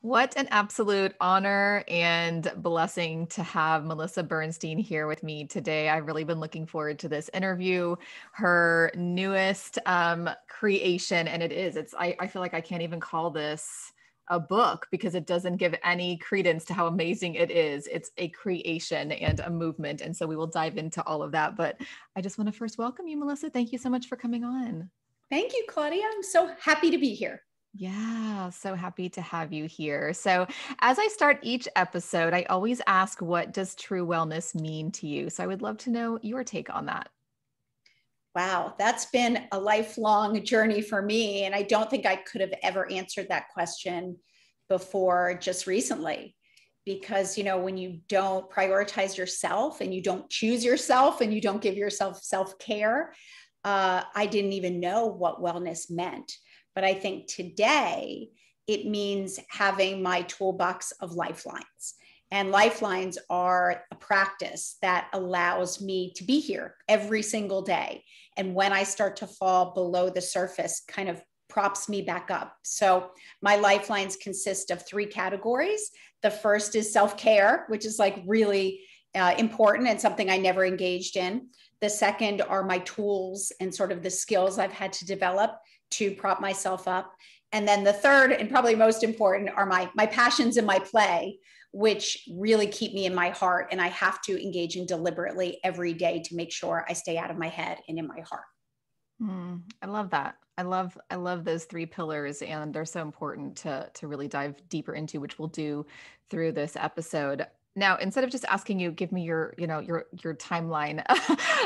What an absolute honor and blessing to have Melissa Bernstein here with me today. I've really been looking forward to this interview, her newest creation. And I feel like I can't even call this a book because it doesn't give any credence to how amazing it is. It's a creation and a movement. And so we will dive into all of that. But I just want to first welcome you, Melissa. Thank you so much for coming on. Thank you, Claudia. I'm so happy to be here. Yeah, so happy to have you here. So, as I start each episode, I always ask, what does true wellness mean to you? So, I would love to know your take on that. Wow, that's been a lifelong journey for me. And I don't think I could have ever answered that question before just recently. Because, when you don't prioritize yourself and you don't choose yourself and you don't give yourself self care, I didn't even know what wellness meant. But I think today it means having my toolbox of lifelines. And lifelines are a practice that allows me to be here every single day. And when I start to fall below the surface, kind of props me back up. So my lifelines consist of three categories. The first is self-care, which is like really important and something I never engaged in. The second are my tools and sort of the skills I've had to develop to prop myself up. And then the third, and probably most important, are my passions and my play, which really keep me in my heart. And I have to engage in deliberately every day to make sure I stay out of my head and in my heart. I love that. I love those three pillars, and they're so important to really dive deeper into, which we'll do through this episode. Now, instead of just asking you, give me your timeline.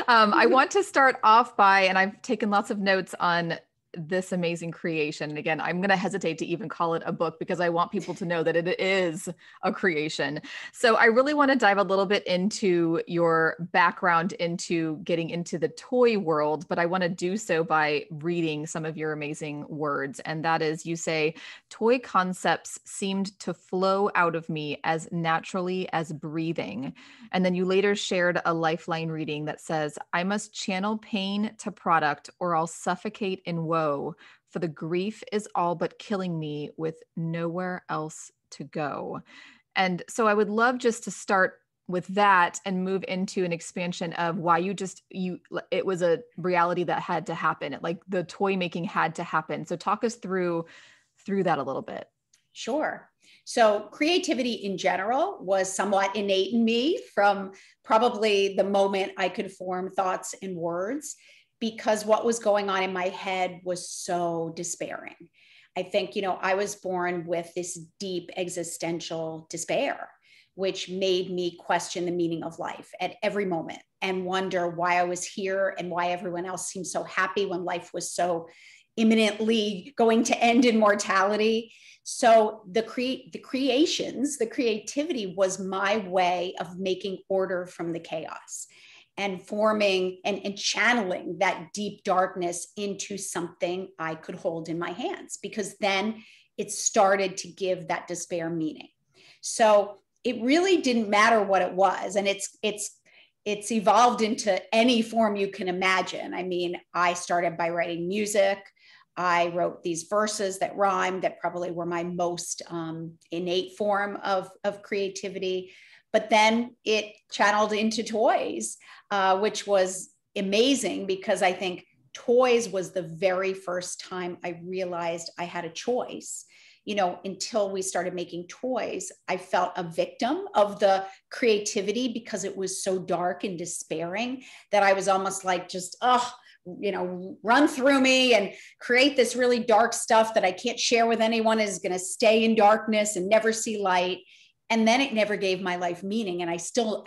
I want to start off by, and I've taken lots of notes on this amazing creation. And again, I'm going to hesitate to even call it a book because I want people to know that it is a creation. So I really want to dive a little bit into your background into getting into the toy world, but I want to do so by reading some of your amazing words. And that is, you say, toy concepts seemed to flow out of me as naturally as breathing. And then you later shared a lifeline reading that says, I must channel pain to product or I'll suffocate in woe, for the grief is all but killing me with nowhere else to go. And so I would love just to start with that and move into an expansion of why it was a reality that had to happen. Like the toy making had to happen. So talk us through that a little bit. Sure. So creativity in general was somewhat innate in me from probably the moment I could form thoughts and words, because what was going on in my head was so despairing. I think, I was born with this deep existential despair, which made me question the meaning of life at every moment and wonder why I was here and why everyone else seemed so happy when life was so imminently going to end in mortality. So the creations, the creativity was my way of making order from the chaos and forming and channeling that deep darkness into something I could hold in my hands, because then it started to give that despair meaning. So it really didn't matter what it was. And it's evolved into any form you can imagine. I mean, I started by writing music. I wrote these verses that rhymed, that probably were my most innate form of creativity. But then it channeled into toys, which was amazing, because I think toys was the very first time I realized I had a choice. Until we started making toys, I felt a victim of the creativity because it was so dark and despairing that I was almost like, just, run through me and create this really dark stuff that I can't share with anyone, is going to stay in darkness and never see light. And then it never gave my life meaning. And I still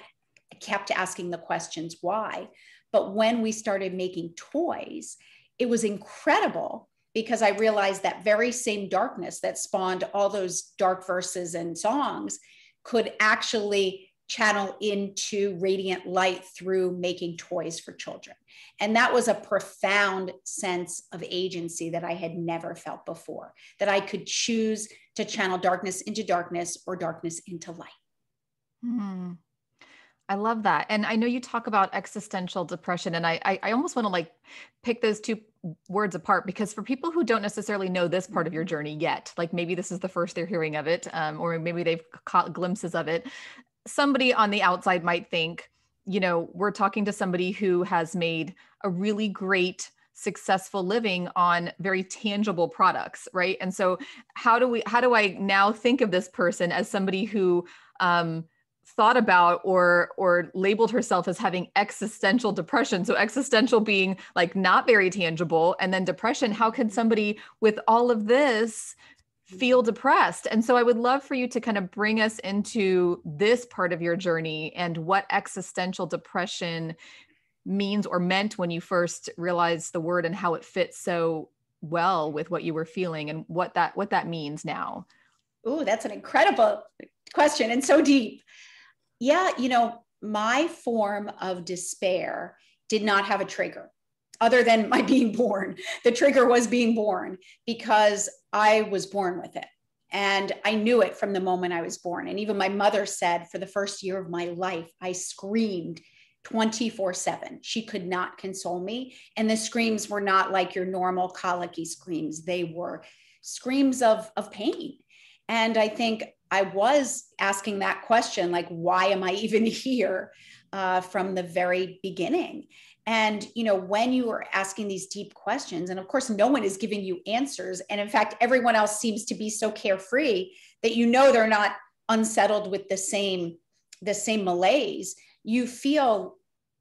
kept asking the questions, why? But when we started making toys, it was incredible, because I realized that very same darkness that spawned all those dark verses and songs could actually channel into radiant light through making toys for children. And that was a profound sense of agency that I had never felt before, that I could choose to channel darkness into darkness or darkness into light. Hmm. I love that. And I know you talk about existential depression, and I almost want to like pick those two words apart, because for people who don't necessarily know this part of your journey yet, like maybe this is the first they're hearing of it, or maybe they've caught glimpses of it, somebody on the outside might think, we're talking to somebody who has made a really great, successful living on very tangible products, right? And so how do I now think of this person as somebody who thought about or labeled herself as having existential depression? So existential being like not very tangible, and then depression, how can somebody with all of this feel depressed? And so I would love for you to kind of bring us into this part of your journey and what existential depression means or meant when you first realized the word, and how it fits so well with what you were feeling, and what that means now. Oh, that's an incredible question and so deep. Yeah, my form of despair did not have a trigger other than my being born. The trigger was being born, because I was born with it. And I knew it from the moment I was born. And even my mother said, for the first year of my life, I screamed 24/7. She could not console me. And the screams were not like your normal colicky screams. They were screams of pain. And I think I was asking that question, like, why am I even here, from the very beginning? And, when you are asking these deep questions, and of course, no one is giving you answers. And in fact, everyone else seems to be so carefree that, they're not unsettled with the same malaise. You feel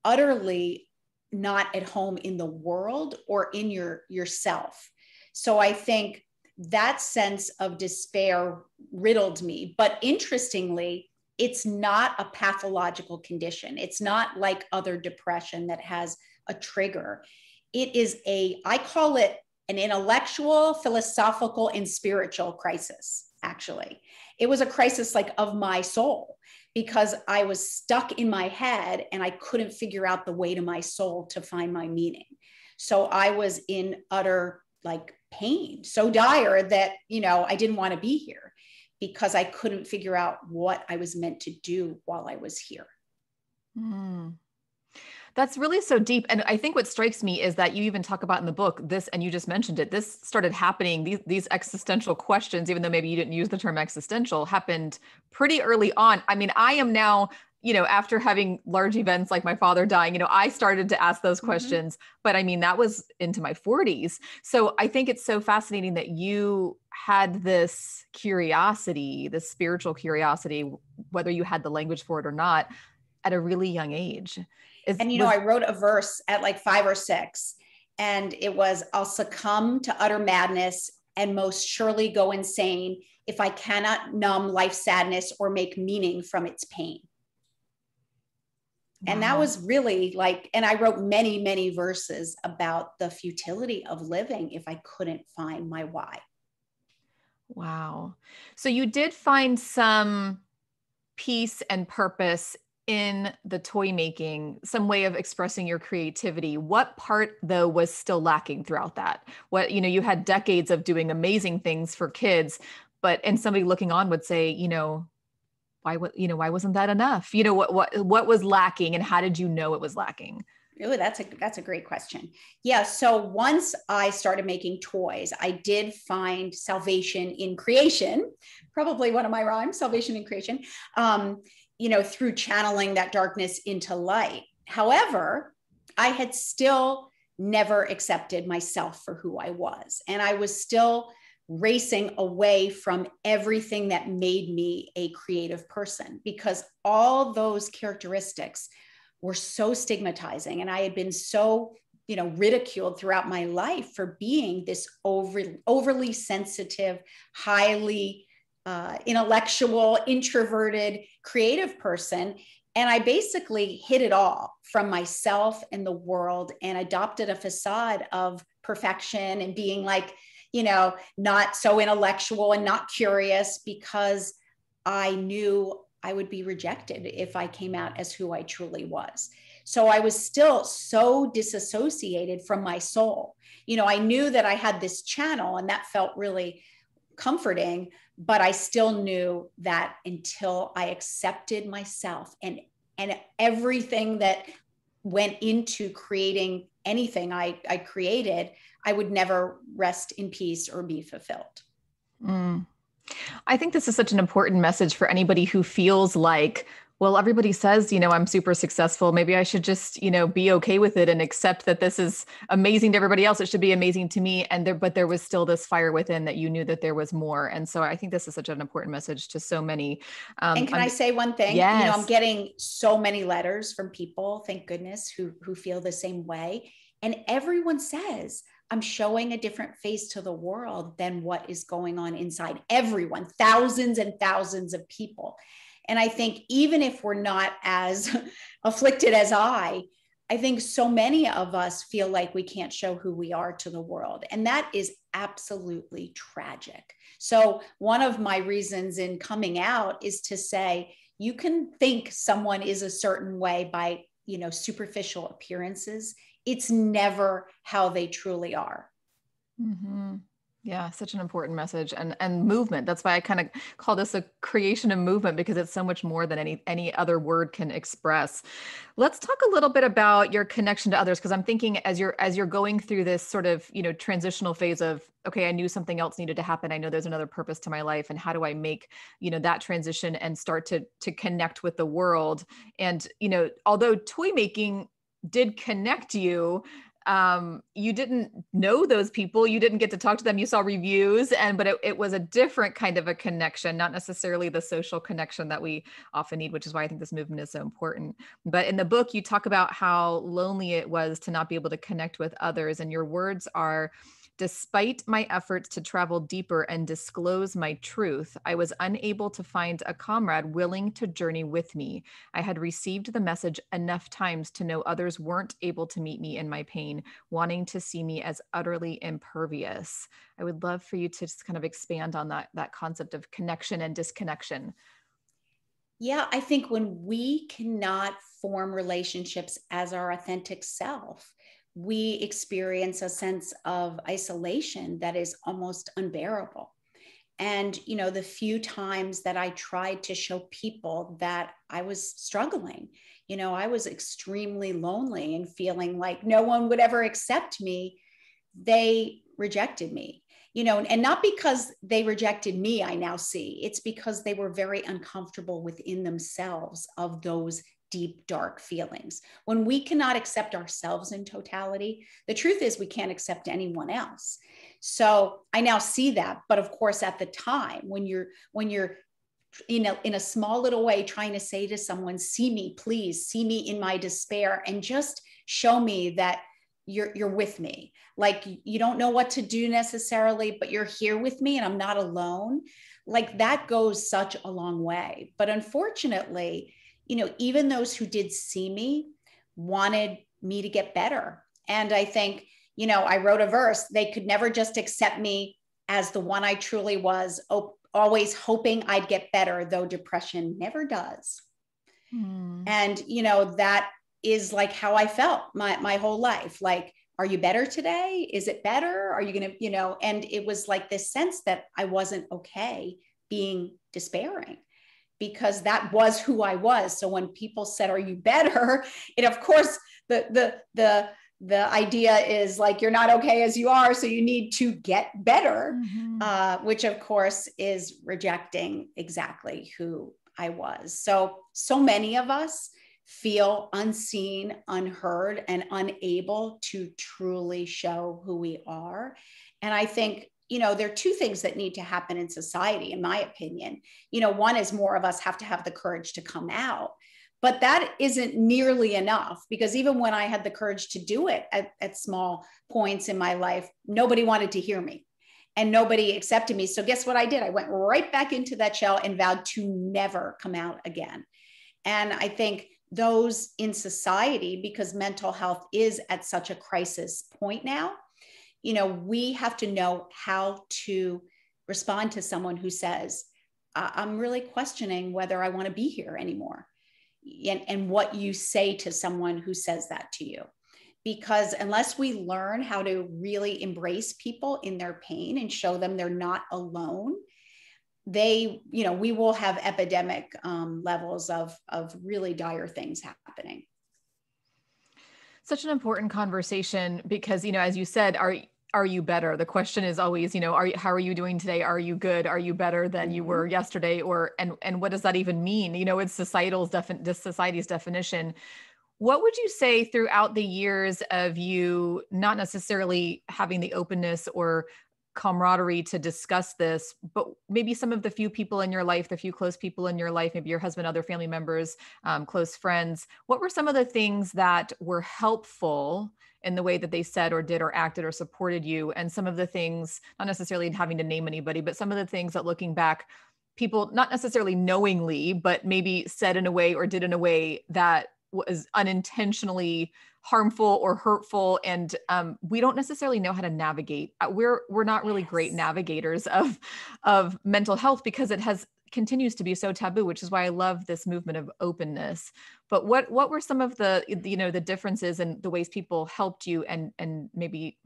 utterly not at home in the world or in yourself. So I think that sense of despair riddled me. But interestingly, it's not a pathological condition. It's not like other depression that has a trigger. It is I call it an intellectual, philosophical, and spiritual crisis, actually. It was a crisis like of my soul, because I was stuck in my head and I couldn't figure out the way to my soul to find my meaning. So I was in utter like pain, so dire that, I didn't want to be here, because I couldn't figure out what I was meant to do while I was here. Mm. That's really so deep. And I think what strikes me is that you even talk about in the book this, and you just mentioned it, this started happening, these existential questions, even though maybe you didn't use the term existential, happened pretty early on. I mean, I am now, after having large events like my father dying, I started to ask those questions, but I mean, that was into my 40s. So I think it's so fascinating that you had this curiosity, this spiritual curiosity, whether you had the language for it or not, at a really young age. I wrote a verse at like 5 or 6, and it was, I'll succumb to utter madness and most surely go insane if I cannot numb life's sadness or make meaning from its pain. Wow. And that was really like, and I wrote many, many verses about the futility of living if I couldn't find my why. Wow. So you did find some peace and purpose in the toy making, some way of expressing your creativity. What part though was still lacking throughout that? What, you had decades of doing amazing things for kids, and somebody looking on would say, why wasn't that enough? What was lacking, and how did you know it was lacking? Really, that's a great question. Yeah. So once I started making toys, I did find salvation in creation, probably one of my rhymes, salvation in creation. Through channeling that darkness into light. However, I had still never accepted myself for who I was. And I was still racing away from everything that made me a creative person, because all those characteristics were so stigmatizing. And I had been so, ridiculed throughout my life for being this overly sensitive, highly intellectual, introverted, creative person. And I basically hid it all from myself and the world and adopted a facade of perfection and being like, not so intellectual and not curious, because I knew I would be rejected if I came out as who I truly was. So I was still so disassociated from my soul. I knew that I had this channel, and that felt really comforting, but I still knew that until I accepted myself and everything that went into creating anything I created, I would never rest in peace or be fulfilled. Mm. I think this is such an important message for anybody who feels like, well, everybody says, I'm super successful. Maybe I should just, be okay with it and accept that this is amazing to everybody else. It should be amazing to me. But there was still this fire within that you knew that there was more. And so I think this is such an important message to so many. And can I say one thing? I'm Yes. getting so many letters from people, thank goodness, who feel the same way. And everyone says, I'm showing a different face to the world than what is going on inside. Everyone, thousands and thousands of people. And I think even if we're not as afflicted as I think so many of us feel like we can't show who we are to the world. And that is absolutely tragic. So one of my reasons in coming out is to say, you can think someone is a certain way by, superficial appearances. It's never how they truly are. Mm-hmm. Yeah, such an important message and movement. That's why I kind of call this a creation of movement, because it's so much more than any other word can express. Let's talk a little bit about your connection to others, because I'm thinking as you're going through this sort of, transitional phase of, okay, I knew something else needed to happen. I know there's another purpose to my life, and how do I make, that transition and start to connect with the world? And, although toy making did connect you, you didn't know those people, you didn't get to talk to them, you saw reviews, but it was a different kind of a connection, not necessarily the social connection that we often need, which is why I think this movement is so important. But in the book, you talk about how lonely it was to not be able to connect with others, and your words are, despite my efforts to travel deeper and disclose my truth, I was unable to find a comrade willing to journey with me. I had received the message enough times to know others weren't able to meet me in my pain, wanting to see me as utterly impervious. I would love for you to just kind of expand on that concept of connection and disconnection. Yeah, I think when we cannot form relationships as our authentic self, we experience a sense of isolation that is almost unbearable. And, the few times that I tried to show people that I was struggling, I was extremely lonely and feeling like no one would ever accept me, they rejected me. And not because they rejected me, I now see it's because they were very uncomfortable within themselves of those deep, dark feelings. When we cannot accept ourselves in totality, the truth is we can't accept anyone else. So I now see that. But of course, at the time when you're in a small little way trying to say to someone, see me, please see me in my despair, and just show me that you're with me. Like, you don't know what to do necessarily, but you're here with me and I'm not alone. Like, that goes such a long way. But unfortunately, even those who did see me wanted me to get better. And I think, I wrote a verse, they could never just accept me as the one I truly was, always hoping I'd get better, though depression never does. And, that is like how I felt my whole life. Like, are you better today? Is it better? Are you going to, and it was like this sense that I wasn't okay being despairing, because that was who I was. So when people said, are you better? It, of course, the idea is like, you're not okay as you are, so you need to get better, which of course is rejecting exactly who I was. So many of us feel unseen, unheard, and unable to truly show who we are. And I think, there are two things that need to happen in society, in my opinion. One is more of us have to have the courage to come out. But that isn't nearly enough, because even when I had the courage to do it at small points in my life, nobody wanted to hear me and nobody accepted me. So guess what I did? I went right back into that shell and vowed to never come out again. And I think those in society, because mental health is at such a crisis point now, we have to know how to respond to someone who says, I'm really questioning whether I want to be here anymore. And what you say to someone who says that to you. Because unless we learn how to really embrace people in their pain and show them they're not alone, we will have epidemic levels of really dire things happening. Such an important conversation because, as you said, are you better? The question is always, how are you doing today? Are you good? Are you better than you Mm-hmm. were yesterday? And what does that even mean? It's this society's definition. What would you say throughout the years of you not necessarily having the openness or camaraderie to discuss this, but maybe some of the few people in your life, the few close people in your life, maybe your husband, other family members, close friends, what were some of the things that were helpful in the way that they said or did or acted or supported you? And some of the things, not necessarily having to name anybody, but some of the things that looking back, people not necessarily knowingly, but maybe said in a way or did in a way that was unintentionally harmful or hurtful, and we don't necessarily know how to navigate. We're not really great Yes. navigators of mental health because it has continues to be so taboo, which is why I love this movement of openness. But what were some of the the differences and the ways people helped you and maybe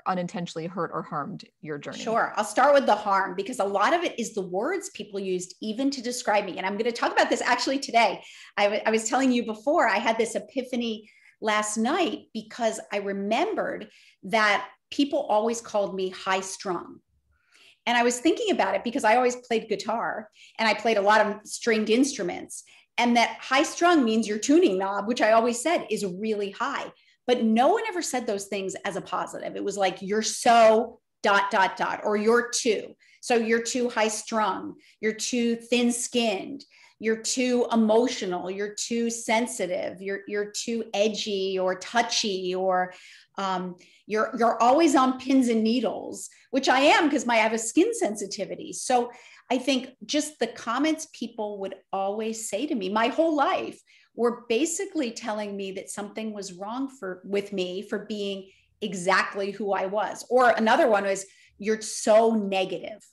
unintentionally hurt or harmed your journey? Sure. I'll start with the harm because a lot of it is the words people used even to describe me. And I'm going to talk about this actually today. I was telling you before, I had this epiphany last night because I remembered that people always called me high strung. And I was thinking about it because I always played guitar and I played a lot of stringed instruments. And that high strung means your tuning knob, which I always said is really high. But no one ever said those things as a positive. It was like, you're so dot, dot, dot, or you're too. So you're too high strung, you're too thin skinned, you're too emotional, you're too sensitive, you're too edgy or touchy, or you're always on pins and needles, which I am because I have a skin sensitivity. So I think just the comments people would always say to me my whole life were basically telling me that something was wrong with me for being exactly who I was. Or another one was, you're so negative,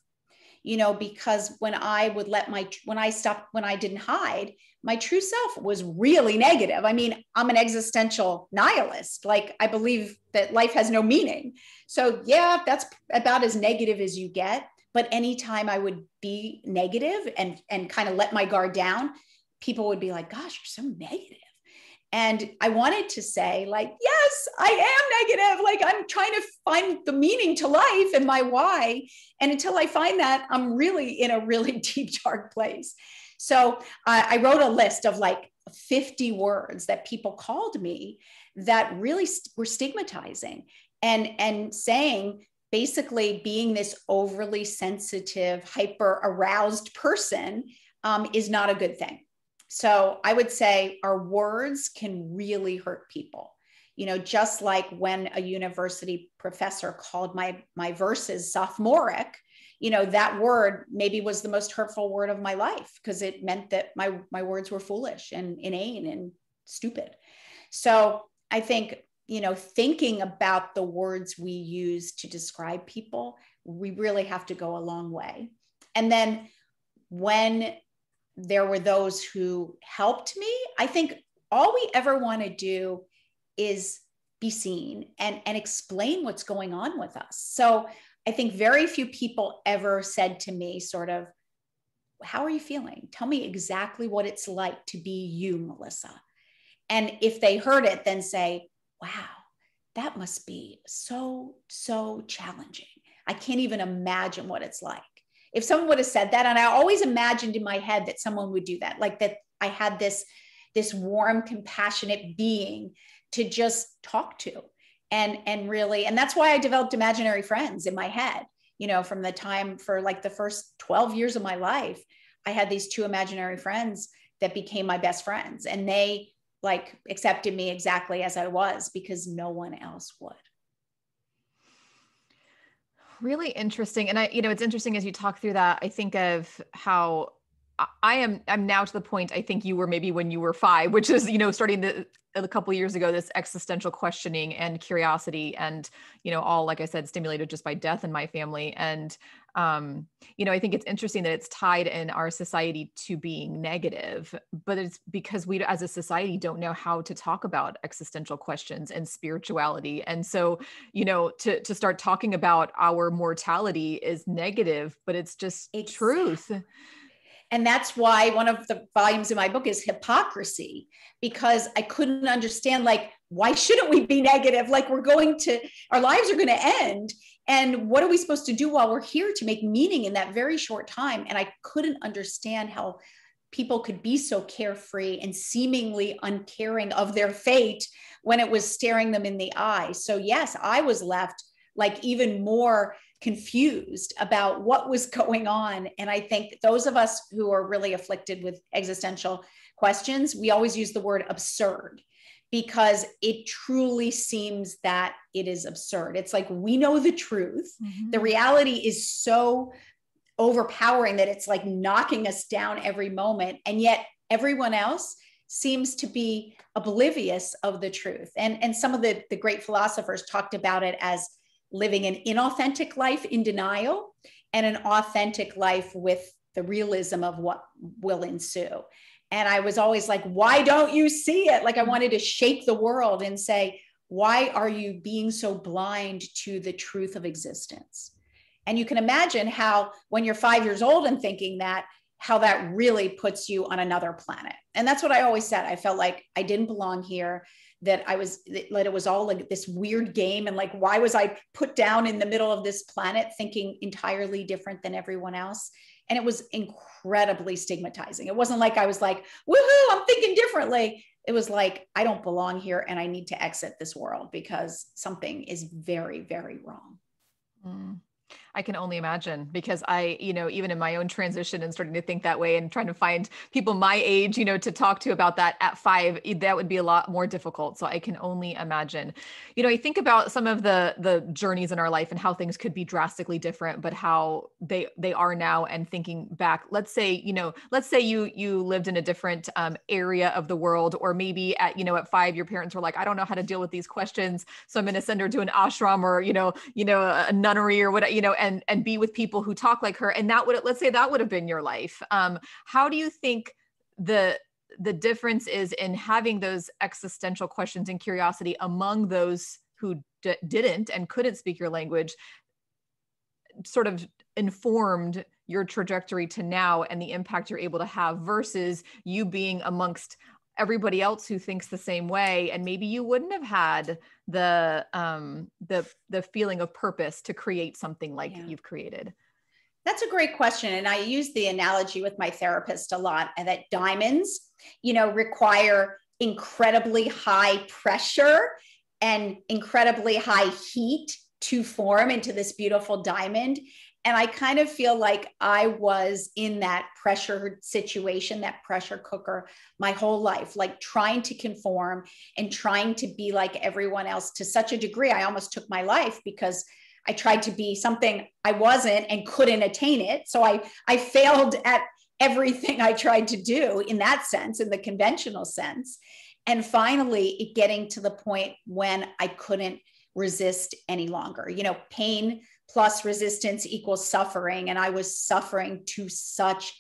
because when I would when I didn't hide, my true self was really negative. I mean, I'm an existential nihilist. Like, I believe that life has no meaning. So yeah, that's about as negative as you get. But anytime I would be negative and kind of let my guard down, people would be like, gosh, you're so negative. And I wanted to say, like, yes, I am negative. Like, I'm trying to find the meaning to life and my why. And until I find that, I'm really in a really deep, dark place. So I wrote a list of like 50 words that people called me that really were stigmatizing and saying, basically, being this overly sensitive, hyper aroused person is not a good thing. So I would say our words can really hurt people. Just like when a university professor called my verses sophomoric, that word maybe was the most hurtful word of my life because it meant that my words were foolish and inane and stupid. So I think, thinking about the words we use to describe people, we really have to go a long way. And then when there were those who helped me, I think all we ever want to do is be seen and explain what's going on with us. So I think very few people ever said to me sort of, how are you feeling? Tell me exactly what it's like to be you, Melissa. And if they heard it, then say, wow, that must be so, so challenging. I can't even imagine what it's like. If someone would have said that, and I always imagined in my head that someone would do that, like that I had this warm, compassionate being to just talk to and really, and that's why I developed imaginary friends in my head, from the time for like the first 12 years of my life, I had these two imaginary friends that became my best friends, and they like accepted me exactly as I was because no one else would. Really interesting. And it's interesting as you talk through that, I think of how I'm now to the point I think you were maybe when you were 5, which is, starting a couple of years ago, this existential questioning and curiosity and, all, like I said, stimulated just by death in my family. And, I think it's interesting that it's tied in our society to being negative, but it's because we as a society don't know how to talk about existential questions and spirituality. And so, to start talking about our mortality is negative, but it's just Exactly. truth. And that's why one of the volumes in my book is hypocrisy, because I couldn't understand, like, why shouldn't we be negative? Like, our lives are going to end. And what are we supposed to do while we're here to make meaning in that very short time? And I couldn't understand how people could be so carefree and seemingly uncaring of their fate when it was staring them in the eye. So yes, I was left like even more confused about what was going on. And I think those of us who are really afflicted with existential questions, we always use the word absurd, because it truly seems that it is absurd. It's like, we know the truth. Mm-hmm. The reality is so overpowering that it's like knocking us down every moment. And yet everyone else seems to be oblivious of the truth. And some of the great philosophers talked about it as living an inauthentic life in denial and an authentic life with the realism of what will ensue. And I was always like, why don't you see it? Like, I wanted to shake the world and say, why are you being so blind to the truth of existence? And you can imagine how, when you're 5 years old and thinking that, how that really puts you on another planet. And that's what I always said. I felt like I didn't belong here, that it was all like this weird game. And like, why was I put down in the middle of this planet thinking entirely different than everyone else? And it was incredibly stigmatizing. It wasn't like I was like, woohoo, I'm thinking differently. It was like, I don't belong here and I need to exit this world because something is very, very wrong. Mm. I can only imagine, because I, even in my own transition and starting to think that way and trying to find people my age, to talk to about that at 5, that would be a lot more difficult. So I can only imagine. I think about some of the journeys in our life and how things could be drastically different, but how they are now. And thinking back, let's say you lived in a different area of the world, or maybe at 5, your parents were like, I don't know how to deal with these questions, so I'm going to send her to an ashram or a nunnery or whatever, and be with people who talk like her. And let's say that would have been your life. How do you think the difference is in having those existential questions and curiosity among those who didn't and couldn't speak your language sort of informed your trajectory to now and the impact you're able to have, versus you being amongst everybody else who thinks the same way, and maybe you wouldn't have had the feeling of purpose to create something like you've created? That's a great question. And I use the analogy with my therapist a lot, and that diamonds, require incredibly high pressure and incredibly high heat to form into this beautiful diamond. And I kind of feel like I was in that pressure situation, that pressure cooker, my whole life, like trying to conform and trying to be like everyone else to such a degree. I almost took my life because I tried to be something I wasn't and couldn't attain it. So I failed at everything I tried to do in that sense, in the conventional sense. And finally, it getting to the point when I couldn't resist any longer. Pain plus resistance equals suffering. And I was suffering to such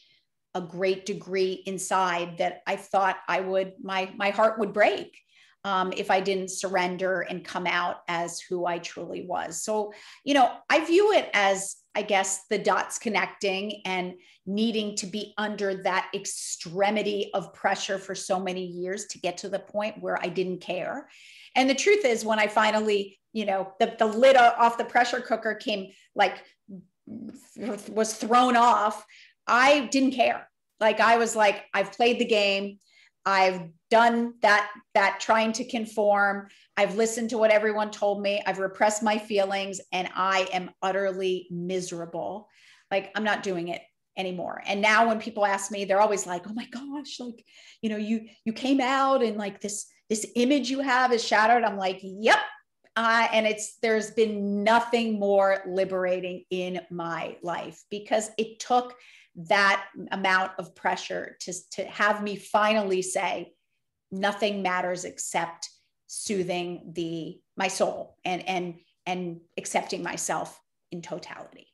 a great degree inside that I thought my heart would break if I didn't surrender and come out as who I truly was. So, I view it as, I guess, the dots connecting and needing to be under that extremity of pressure for so many years to get to the point where I didn't care. And the truth is, when I finally, the lid off the pressure cooker was thrown off, I didn't care. Like, I was like, I've played the game. I've done that trying to conform. I've listened to what everyone told me. I've repressed my feelings, and I am utterly miserable. Like, I'm not doing it anymore. And now when people ask me, they're always like, oh my gosh, like, you came out and like this image you have is shattered. I'm like, yep. And there's been nothing more liberating in my life, because it took that amount of pressure to have me finally say nothing matters except soothing my soul and accepting myself in totality.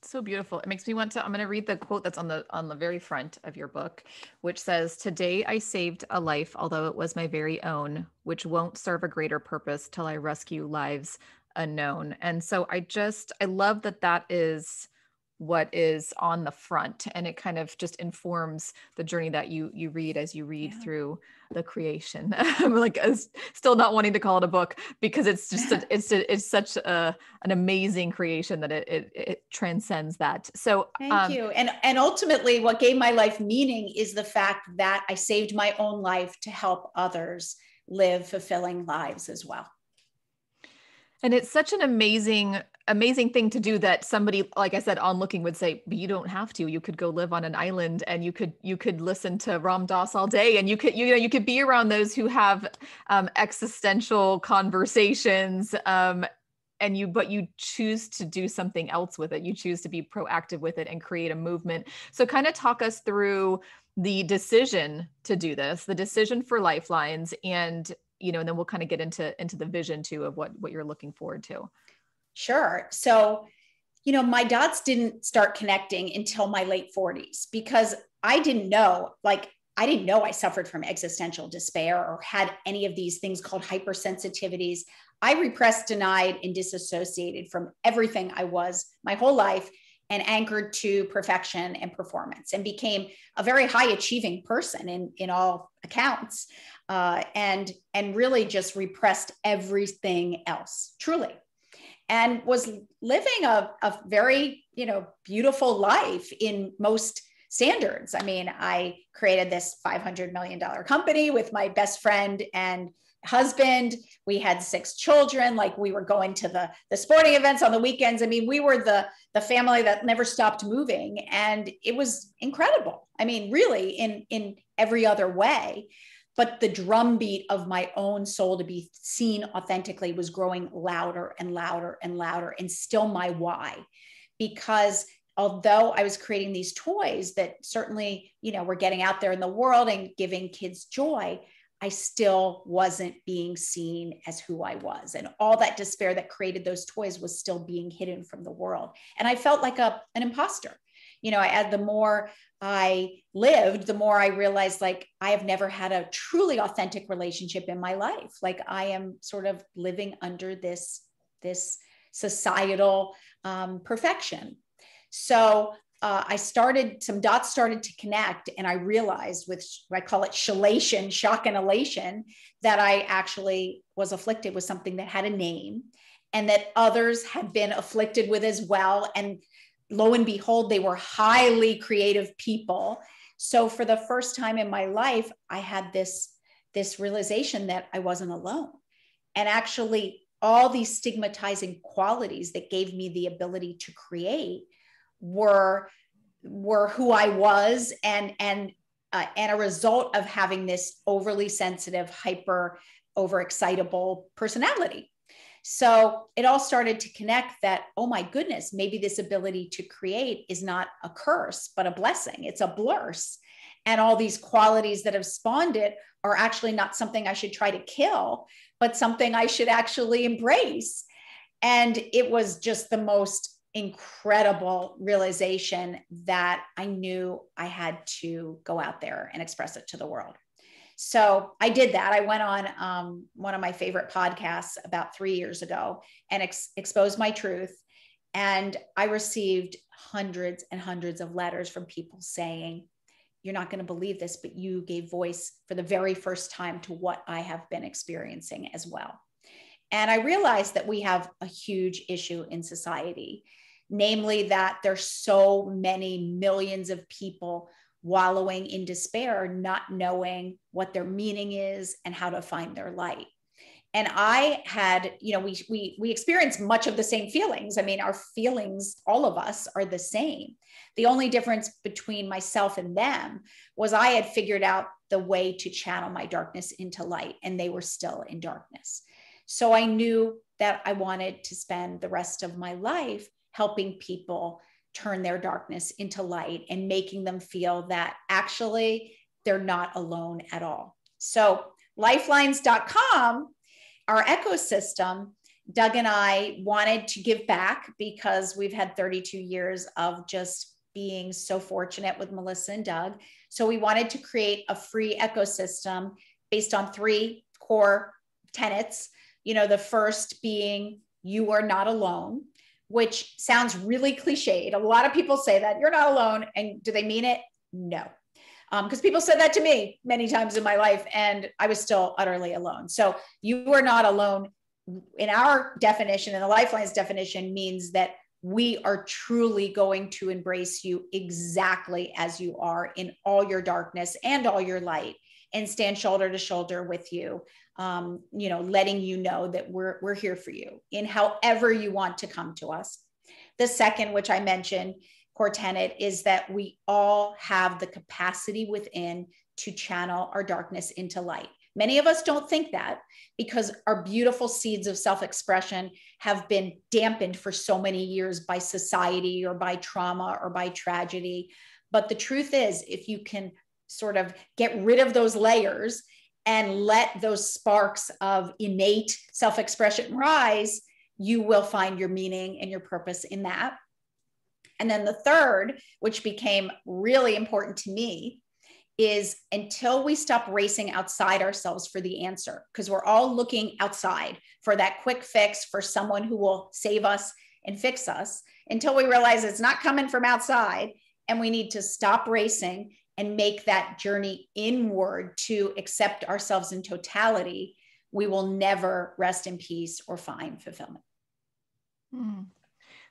So beautiful. It makes me I'm going to read the quote that's on the very front of your book, which says, "Today I saved a life, although it was my very own, which won't serve a greater purpose till I rescue lives unknown." And so I love that is what is on the front, and it kind of just informs the journey that you read as you read through the creation. I'm like still not wanting to call it a book, because it's just it's such an amazing creation that it transcends that. So thank you. And ultimately what gave my life meaning is the fact that I saved my own life to help others live fulfilling lives as well. And it's such an amazing thing to do, that somebody, like I said, onlooking would say, but you don't have to. You could go live on an island, and you could listen to Ram Dass all day, and you could be around those who have existential conversations, but you choose to do something else with it. You choose to be proactive with it and create a movement. So kind of talk us through the decision to do this, the decision for Lifelines, and and then we'll kind of get into the vision too of what you're looking forward to. Sure. So, my dots didn't start connecting until my late 40s, because I didn't know I suffered from existential despair or had any of these things called hypersensitivities. I repressed, denied, and disassociated from everything I was my whole life, and anchored to perfection and performance, and became a very high achieving person in all accounts, and really just repressed everything else, truly, and was living a very beautiful life in most standards. I mean, I created this $500 million company with my best friend and husband. We had 6 children. Like, we were going to the sporting events on the weekends. I mean, we were the family that never stopped moving, and it was incredible. I mean, really in every other way. But the drumbeat of my own soul to be seen authentically was growing louder and louder and louder, and still my why. Because although I was creating these toys that certainly, were getting out there in the world and giving kids joy, I still wasn't being seen as who I was. And all that despair that created those toys was still being hidden from the world. And I felt like an imposter. The more I lived, the more I realized, like, I have never had a truly authentic relationship in my life. Like, I am sort of living under this societal perfection. So some dots started to connect, and I realized, with, I call it shalation, shock and elation, that I actually was afflicted with something that had a name, and that others had been afflicted with as well. And lo and behold, they were highly creative people. So for the first time in my life, I had this realization that I wasn't alone. And actually, all these stigmatizing qualities that gave me the ability to create were who I was, and a result of having this overly sensitive, hyper, overexcitable personality. So it all started to connect that, oh my goodness, maybe this ability to create is not a curse, but a blessing. It's a blurse. And all these qualities that have spawned it are actually not something I should try to kill, but something I should actually embrace. And it was just the most incredible realization that I knew I had to go out there and express it to the world. So I did that. I went on one of my favorite podcasts about 3 years ago and exposed my truth. And I received hundreds and hundreds of letters from people saying, you're not going to believe this, but you gave voice for the very first time to what I have been experiencing as well. And I realized that we have a huge issue in society, namely that there's so many millions of people wallowing in despair, not knowing what their meaning is and how to find their light. And I had, we experience much of the same feelings. I mean, our feelings, all of us, are the same. The only difference between myself and them was I had figured out the way to channel my darkness into light, and they were still in darkness. So I knew that I wanted to spend the rest of my life helping people turn their darkness into light and making them feel that actually they're not alone at all. So lifelines.com, our ecosystem, Doug and I wanted to give back because we've had 32 years of just being so fortunate with Melissa and Doug. So we wanted to create a free ecosystem based on 3 core tenets. The first being, you are not alone. which sounds really cliched. A lot of people say that you're not alone. And do they mean it? No. Because people said that to me many times in my life, and I was still utterly alone. So you are not alone. In our definition, and the Lifelines definition, means that we are truly going to embrace you exactly as you are, in all your darkness and all your light, and stand shoulder to shoulder with you. Letting you know that we're here for you in however you want to come to us. The second, which I mentioned, core tenet, is that we all have the capacity within to channel our darkness into light. Many of us don't think that, because our beautiful seeds of self-expression have been dampened for so many years by society or by trauma or by tragedy. But the truth is, if you can sort of get rid of those layers and let those sparks of innate self-expression rise, you will find your meaning and your purpose in that. And then the third, which became really important to me, is until we stop racing outside ourselves for the answer, because we're all looking outside for that quick fix, for someone who will save us and fix us, until we realize it's not coming from outside, and we need to stop racing and make that journey inward to accept ourselves in totality, we will never rest in peace or find fulfillment.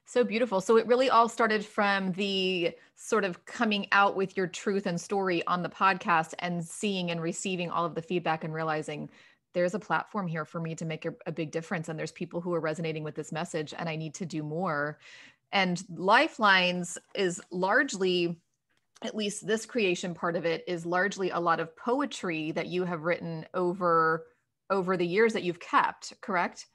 So beautiful. So it really all started from the sort of coming out with your truth and story on the podcast, and seeing and receiving all of the feedback and realizing there's a platform here for me to make a big difference. And there's people who are resonating with this message, and I need to do more. And Lifelines is largely, at least this creation part of it, is largely a lot of poetry that you have written over the years that you've kept, correct?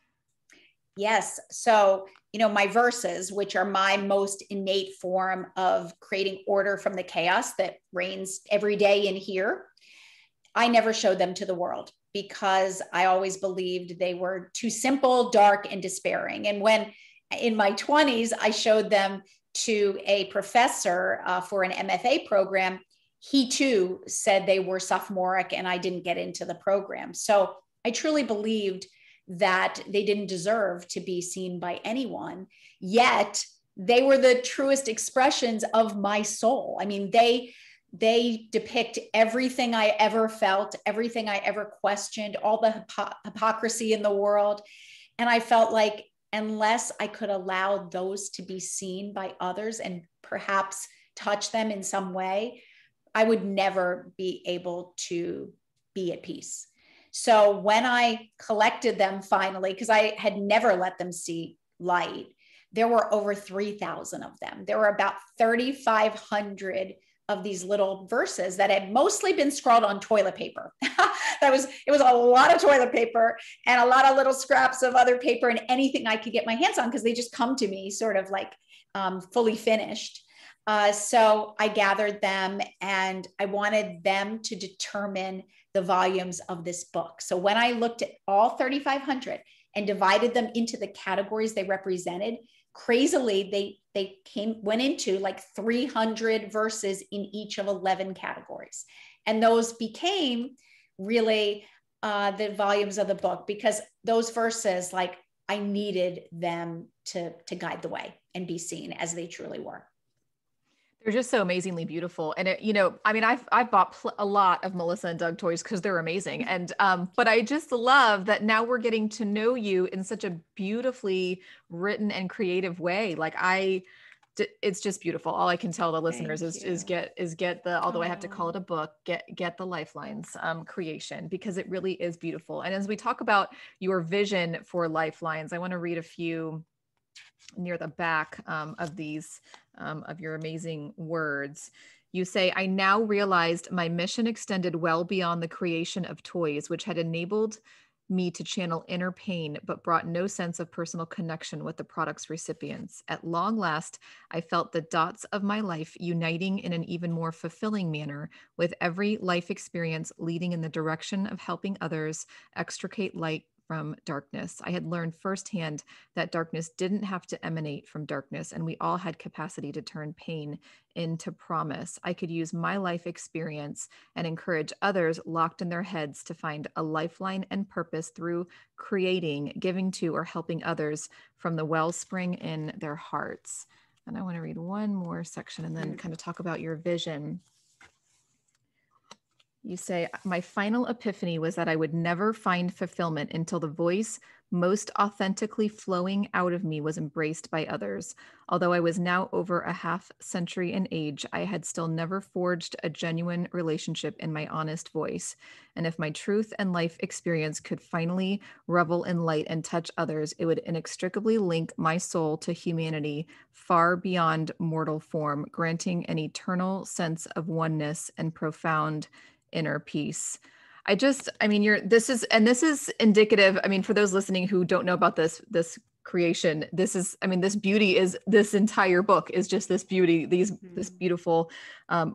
Yes. So, my verses, which are my most innate form of creating order from the chaos that reigns every day in here, I never showed them to the world, because I always believed they were too simple, dark, and despairing. And when in my 20s, I showed them to a professor for an MFA program, he too said they were sophomoric, and I didn't get into the program. So I truly believed that they didn't deserve to be seen by anyone, yet they were the truest expressions of my soul. I mean, they depict everything I ever felt, everything I ever questioned, all the hypocrisy in the world. And I felt like, unless I could allow those to be seen by others and perhaps touch them in some way, I would never be able to be at peace. So when I collected them finally, because I had never let them see light, there were over 3,000 of them. There were about 3,500 of these little verses that had mostly been scrawled on toilet paper. It was a lot of toilet paper and a lot of little scraps of other paper and anything I could get my hands on, because they just come to me sort of like fully finished. So I gathered them, and I wanted them to determine the volumes of this book. So when I looked at all 3,500 and divided them into the categories they represented, crazily, they went into like 300 verses in each of 11 categories. And those became really the volumes of the book, because those verses, like, I needed them to guide the way and be seen as they truly were. They're just so amazingly beautiful. And I've bought a lot of Melissa and Doug toys because they're amazing. And, but I just love that now we're getting to know you in such a beautifully written and creative way. Like it's just beautiful. All I can tell the listeners is get the, although I have to call it a book, get the Lifelines creation, because it really is beautiful. And as we talk about your vision for Lifelines, I want to read a few near the back of these, of your amazing words. You say, I now realized my mission extended well beyond the creation of toys, which had enabled me to channel inner pain, but brought no sense of personal connection with the product's recipients. At long last, I felt the dots of my life uniting in an even more fulfilling manner, with every life experience leading in the direction of helping others extricate light from darkness. I had learned firsthand that darkness didn't have to emanate from darkness, and we all had capacity to turn pain into promise. I could use my life experience and encourage others locked in their heads to find a lifeline and purpose through creating, giving to, or helping others from the wellspring in their hearts. And I want to read one more section and then kind of talk about your vision. You say, my final epiphany was that I would never find fulfillment until the voice most authentically flowing out of me was embraced by others. Although I was now over a half century in age, I had still never forged a genuine relationship in my honest voice. And if my truth and life experience could finally revel in light and touch others, it would inextricably link my soul to humanity far beyond mortal form, granting an eternal sense of oneness and profound inner peace. This is indicative. I mean, for those listening who don't know about this creation, this beauty is, this entire book is just this beauty, this beautiful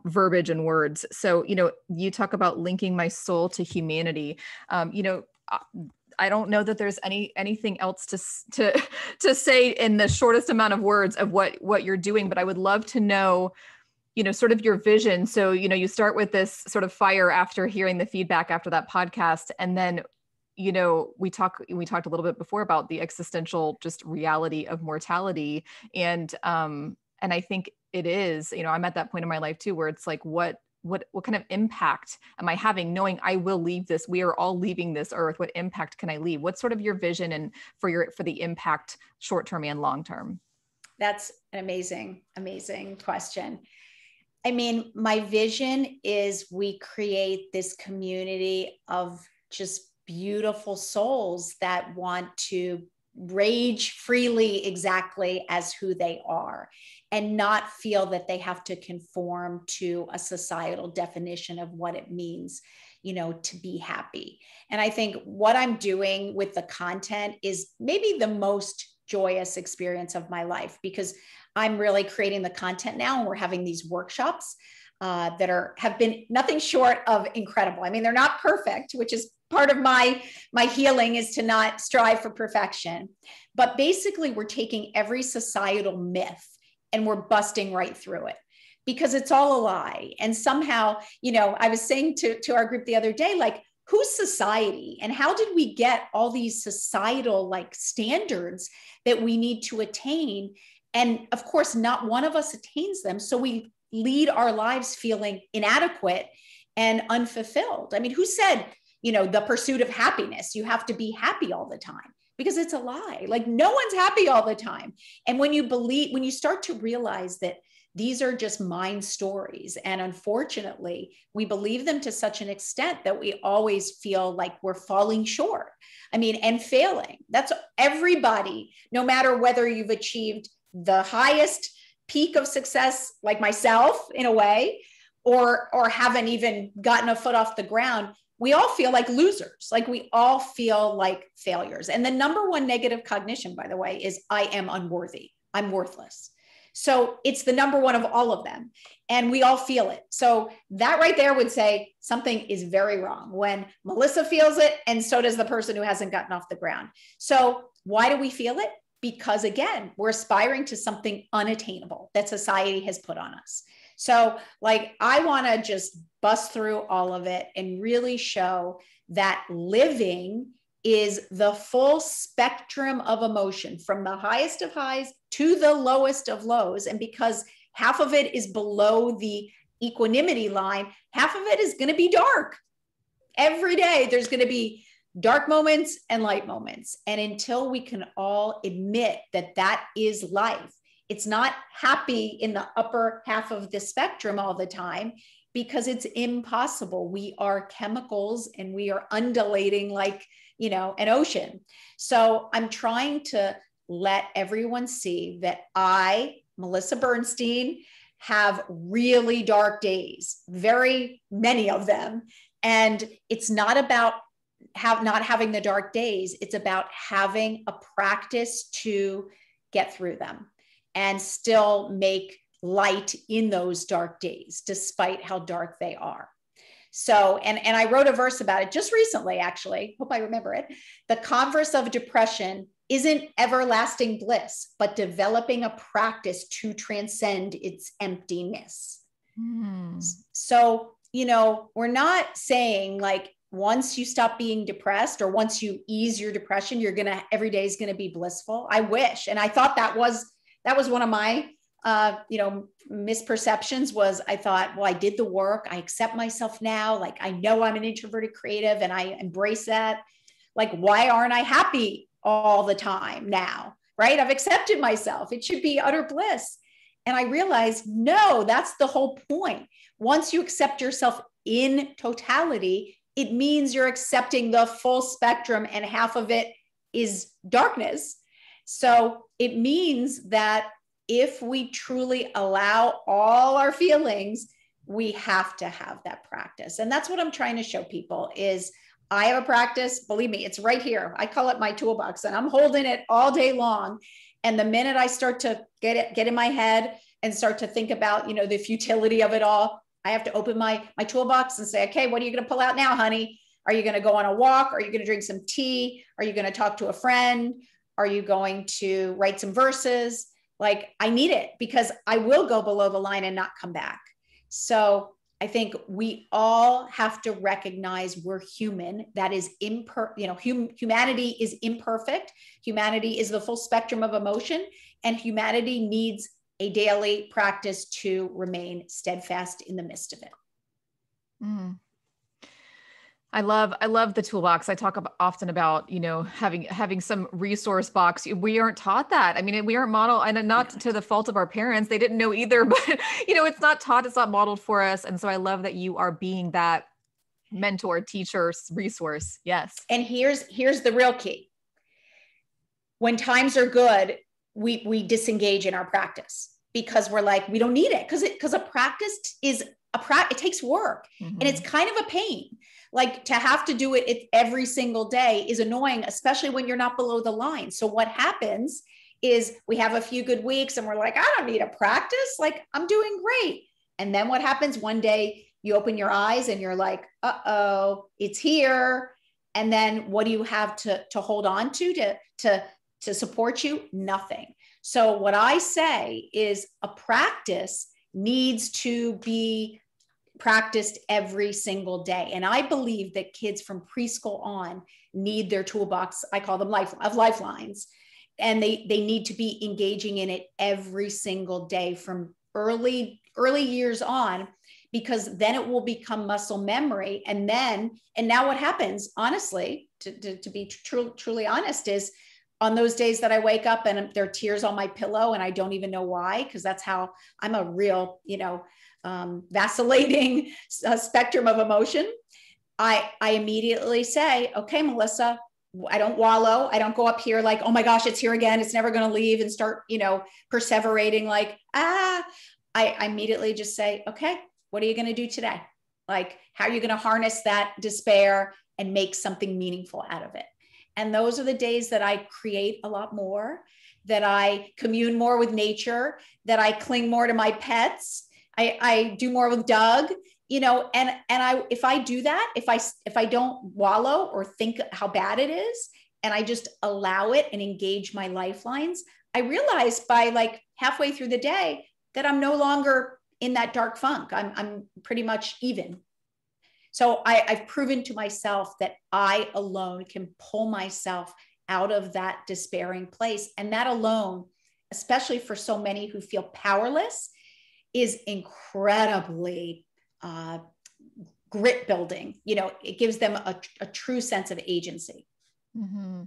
verbiage and words. So, you talk about linking my soul to humanity. I don't know that there's anything else to say in the shortest amount of words of what you're doing, but I would love to know, sort of your vision. So, you start with this sort of fire after hearing the feedback after that podcast. And then, we talked a little bit before about the existential just reality of mortality. And I think it is, I'm at that point in my life too, where it's like, what kind of impact am I having, knowing I will leave this, we are all leaving this earth. What impact can I leave? What's sort of your vision and for the impact short-term and long-term? That's an amazing, amazing question. I mean, my vision is we create this community of just beautiful souls that want to rage freely exactly as who they are and not feel that they have to conform to a societal definition of what it means, to be happy. And I think what I'm doing with the content is maybe the most joyous experience of my life, because I'm really creating the content now, and we're having these workshops that have been nothing short of incredible. I mean, they're not perfect, which is part of my healing, is to not strive for perfection. But basically, we're taking every societal myth and we're busting right through it, because it's all a lie. And somehow, I was saying to our group the other day, like, who's society and how did we get all these societal standards that we need to attain? And of course, not one of us attains them. So we lead our lives feeling inadequate and unfulfilled. I mean, who said, the pursuit of happiness, you have to be happy all the time? Because it's a lie. Like, no one's happy all the time. And when you start to realize that these are just mind stories, and unfortunately, we believe them to such an extent that we always feel like we're falling short. I mean, and failing. That's everybody, no matter whether you've achieved the highest peak of success, like myself in a way, or haven't even gotten a foot off the ground. We all feel like losers. Like, we all feel like failures. And the number one negative cognition, by the way, is I am unworthy. I'm worthless. So it's the number one of all of them. And we all feel it. So that right there would say something is very wrong when Melissa feels it, and so does the person who hasn't gotten off the ground. So why do we feel it? Because again, we're aspiring to something unattainable that society has put on us. So I want to just bust through all of it and really show that living is the full spectrum of emotion, from the highest of highs to the lowest of lows. And because half of it is below the equanimity line, half of it is going to be dark. Every day there's going to be dark moments and light moments. And until we can all admit that that is life, it's not happy in the upper half of the spectrum all the time, because it's impossible. We are chemicals and we are undulating like, an ocean. So I'm trying to let everyone see that I, Melissa Bernstein, have really dark days, very many of them. And it's not about not having the dark days. It's about having a practice to get through them and still make light in those dark days, despite how dark they are. So, and I wrote a verse about it just recently, actually. Hope I remember it. The converse of depression isn't everlasting bliss, but developing a practice to transcend its emptiness. So, we're not saying like once you stop being depressed or once you ease your depression, every day is going to be blissful. I wish. And I thought that was one of my, misperceptions was I thought, well, I did the work. I accept myself now. Like, I know I'm an introverted creative and I embrace that. Like, why aren't I happy all the time now? Right? I've accepted myself. It should be utter bliss. And I realized, no, that's the whole point. Once you accept yourself in totality, it means you're accepting the full spectrum and half of it is darkness. So it means that if we truly allow all our feelings, we have to have that practice. And that's what I'm trying to show people is I have a practice. Believe me, it's right here. I call it my toolbox and I'm holding it all day long. And the minute I start to get in my head and start to think about, the futility of it all, I have to open my toolbox and say, okay, what are you going to pull out now, honey? Are you going to go on a walk? Are you going to drink some tea? Are you going to talk to a friend? Are you going to write some verses? Like, I need it because I will go below the line and not come back. So I think we all have to recognize we're human. That is humanity is imperfect. Humanity is the full spectrum of emotion, and humanity needs a daily practice to remain steadfast in the midst of it. Mm. I love the toolbox. I talk often about, having some resource box. We aren't taught that. I mean, we aren't modeled, and not to the fault of our parents. They didn't know either, but it's not taught, it's not modeled for us. And so I love that you are being that mentor, teacher, resource. Yes. And here's the real key. When times are good, we disengage in our practice because we're like, we don't need it. Because a practice it takes work, and it's kind of a pain. Like, to have to do it every single day is annoying, especially when you're not below the line. So what happens is we have a few good weeks and we're like, I don't need a practice. Like, I'm doing great. And then what happens one day, you open your eyes and you're like, uh-oh, it's here. And then what do you have to hold on to support you? Nothing. So what I say is a practice needs to be practiced every single day. And I believe that kids from preschool on need their toolbox. I call them lifelines. And they need to be engaging in it every single day from early years on, because then it will become muscle memory. And now what happens, honestly, to be truly honest, is on those days that I wake up and there are tears on my pillow and I don't even know why, because that's how I'm a real, vacillating spectrum of emotion. I immediately say, okay, Melissa, I don't wallow. I don't go up here like, oh my gosh, it's here again. It's never going to leave, and start, perseverating like, I immediately just say, okay, what are you going to do today? Like, how are you going to harness that despair and make something meaningful out of it? And those are the days that I create a lot more, that I commune more with nature, that I cling more to my pets. I do more with Doug, if I do that, if I don't wallow or think how bad it is, and I just allow it and engage my lifelines, I realize by like halfway through the day that I'm no longer in that dark funk. I'm pretty much even. So I've proven to myself that I alone can pull myself out of that despairing place. And that alone, especially for so many who feel powerless, is incredibly grit building. It gives them a true sense of agency. Mm-hmm.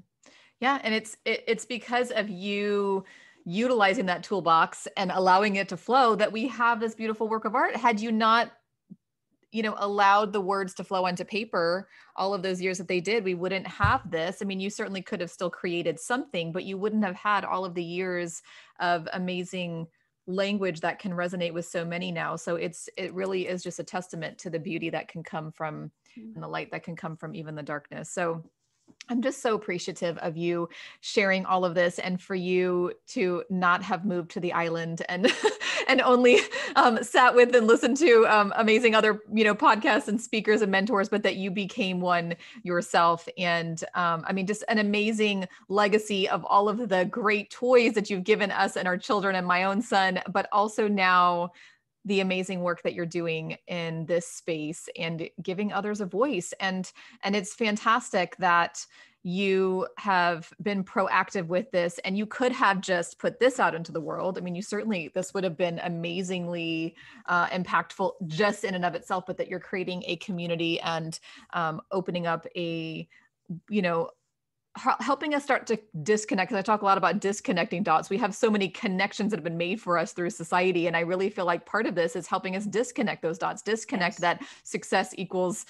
Yeah. And it's because of you utilizing that toolbox and allowing it to flow that we have this beautiful work of art. Had you not, allowed the words to flow onto paper all of those years that they did, we wouldn't have this. I mean, you certainly could have still created something, but you wouldn't have had all of the years of amazing language that can resonate with so many now. So it really is just a testament to the beauty that can come from, and the light that can come from even the darkness. So I'm just so appreciative of you sharing all of this, and for you to not have moved to the island and and only sat with and listened to amazing other, podcasts and speakers and mentors, but that you became one yourself. And I mean, just an amazing legacy of all of the great toys that you've given us and our children and my own son, but also now the amazing work that you're doing in this space and giving others a voice. And it's fantastic that you have been proactive with this, and you could have just put this out into the world. I mean, this would have been amazingly impactful just in and of itself, but that you're creating a community and opening up helping us start to disconnect, because I talk a lot about disconnecting dots. We have so many connections that have been made for us through society. And I really feel like part of this is helping us disconnect those dots, disconnect that success equals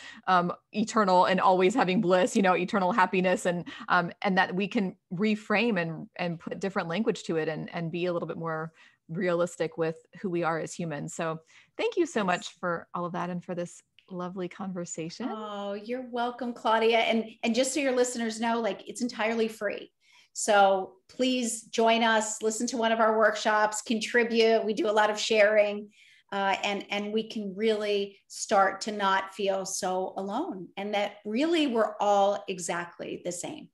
eternal and always having bliss, eternal happiness, and that we can reframe and put different language to it and be a little bit more realistic with who we are as humans. So thank you so much for all of that and for this lovely conversation. Oh, you're welcome, Claudia. And just so your listeners know, like, it's entirely free. So please join us, listen to one of our workshops, contribute. We do a lot of sharing, and we can really start to not feel so alone, and that really we're all exactly the same.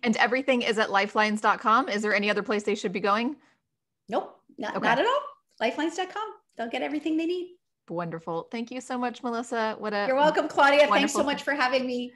And everything is at lifelines.com. Is there any other place they should be going? Nope, not at all. Lifelines.com. They'll get everything they need. Wonderful. Thank you so much, Melissa. You're welcome, Claudia. Thanks so much for having me.